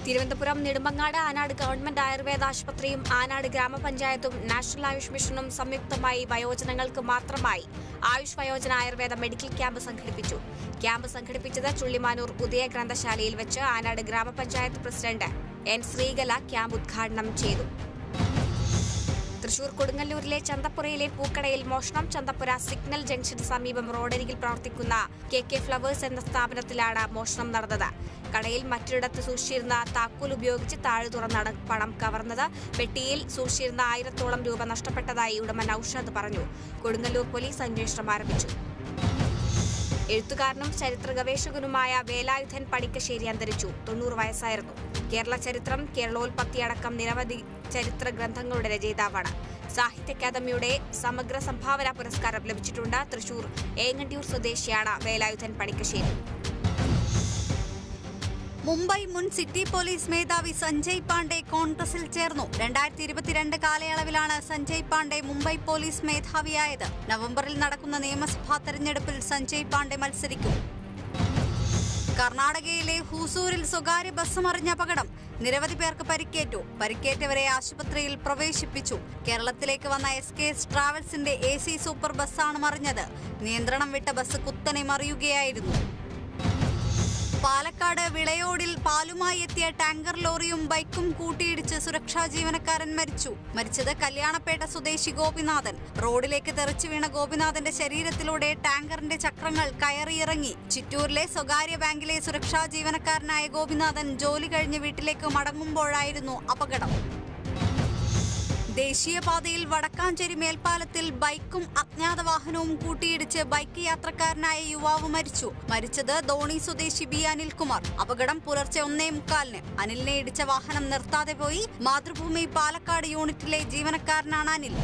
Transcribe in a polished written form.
Thiruvananthapuram Nedumangad Anad government Ayurveda ആശുപത്രിയും Anad ഗ്രാമപഞ്ചായത്തും national Ayush മിഷനും സംയുക്തമായി വയോജനങ്ങൾക്ക് മാത്രമായി ആയുഷ് വയോജന ആയുർവേദ മെഡിക്കൽ ക്യാമ്പ് സംഘടിപ്പിച്ചു. ക്യാമ്പ് സംഘടിപ്പിച്ചത് ചുള്ളിമാനൂർ ഉദയ ഗ്രന്ഥശാലയിൽ വെച്ച് ആനാട് ഗ്രാമപഞ്ചായത്ത് പ്രസിഡന്റ് എൻ ശ്രീകല ക്യാമ്പ് ഉദ്ഘാടനം ചെയ്തു. തൃശൂർ കൊടുങ്ങല്ലൂരിലെ ചന്തപ്പുരയിലെ പൂക്കടയിൽ മോഷണം. ചന്തപ്പുര സിഗ്നൽ ജംഗ്ഷന് സമീപം റോഡരികിൽ പ്രവർത്തിക്കുന്ന കെ ഫ്ലവേഴ്സ് എന്ന സ്ഥാപനത്തിലാണ് മോഷണം നടന്നത്. കടയിൽ മറ്റൊരിടത്ത് സൂക്ഷിച്ചിരുന്ന താക്കോൽ ഉപയോഗിച്ച് താഴെ തുറന്നാണ് പണം കവർന്നത്. പെട്ടിയിൽ സൂക്ഷിച്ചിരുന്ന 1000-ഓളം രൂപ നഷ്ടപ്പെട്ടതായി ഉടമ നൌഷാദ് പറഞ്ഞു. കൊടുങ്ങല്ലൂർ പോലീസ് അന്വേഷണം ആരംഭിച്ചു. എഴുത്തുകാരനും ചരിത്ര ഗവേഷകനുമായ വേലായുധൻ പണിക്കശ്ശേരി അന്തരിച്ചു. 90 വയസ്സായിരുന്നു. കേരള ചരിത്രം, കേരളോൽപ്പത്തി അടക്കം നിരവധി ചരിത്ര ഗ്രന്ഥങ്ങളുടെ രചയിതാവാണ്. സാഹിത്യ അക്കാദമിയുടെ സമഗ്ര സംഭാവന പുരസ്കാരം ലഭിച്ചിട്ടുണ്ട്. തൃശൂർ ഏങ്ങണ്ടിയൂർ സ്വദേശിയാണ് വേലായുധൻ പണിക്കശ്ശേരി. മുംബൈ മുൻ സിറ്റി പോലീസ് മേധാവി സഞ്ജയ് പാണ്ഡെ കോൺഗ്രസിൽ ചേർന്നു. 2022 കാലയളവിലാണ് സഞ്ജയ് പാണ്ഡെ മുംബൈ പോലീസ് മേധാവിയായത്. നവംബറിൽ നടക്കുന്ന നിയമസഭാ തെരഞ്ഞെടുപ്പിൽ സഞ്ജയ് പാണ്ഡെ മത്സരിക്കും. കർണാടകയിലെ ഹൂസൂരിൽ സ്വകാര്യ ബസ് മറിഞ്ഞ അപകടം. നിരവധി പേർക്ക് പരിക്കേറ്റു. പരിക്കേറ്റവരെ ആശുപത്രിയിൽ പ്രവേശിപ്പിച്ചു. കേരളത്തിലേക്ക് വന്ന SKS ട്രാവൽസിന്റെ AC സൂപ്പർ ബസ്സാണ് മറിഞ്ഞത്. നിയന്ത്രണം വിട്ട ബസ് കുത്തനെ മറിയുകയായിരുന്നു. പാലക്കാട് വിളയോടിൽ പാലുമായി എത്തിയ ടാങ്കർ ലോറിയും ബൈക്കും കൂട്ടിയിടിച്ച് സുരക്ഷാ ജീവനക്കാരൻ മരിച്ചു. മരിച്ചത് കല്യാണപ്പേട്ട സ്വദേശി ഗോപിനാഥൻ. റോഡിലേക്ക് തെറിച്ചു വീണ ഗോപിനാഥന്റെ ശരീരത്തിലൂടെ ടാങ്കറിന്റെ ചക്രങ്ങൾ കയറിയിറങ്ങി. ചിറ്റൂരിലെ സ്വകാര്യ ബാങ്കിലെ സുരക്ഷാ ജീവനക്കാരനായ ഗോപിനാഥൻ ജോലി കഴിഞ്ഞ് വീട്ടിലേക്ക് മടങ്ങുമ്പോഴായിരുന്നു അപകടം. ദേശീയപാതയിൽ വടക്കാഞ്ചേരി മേൽപ്പാലത്തിൽ ബൈക്കും അജ്ഞാത വാഹനവും കൂട്ടിയിടിച്ച് ബൈക്ക് യാത്രക്കാരനായ യുവാവ് മരിച്ചു. മരിച്ചത് ധോണി സ്വദേശി ബി അനിൽകുമാർ. അപകടം പുലർച്ചെ 1:45. അനിലിനെ ഇടിച്ച വാഹനം നിർത്താതെ പോയി. മാതൃഭൂമി പാലക്കാട് യൂണിറ്റിലെ ജീവനക്കാരനാണ് അനിൽ.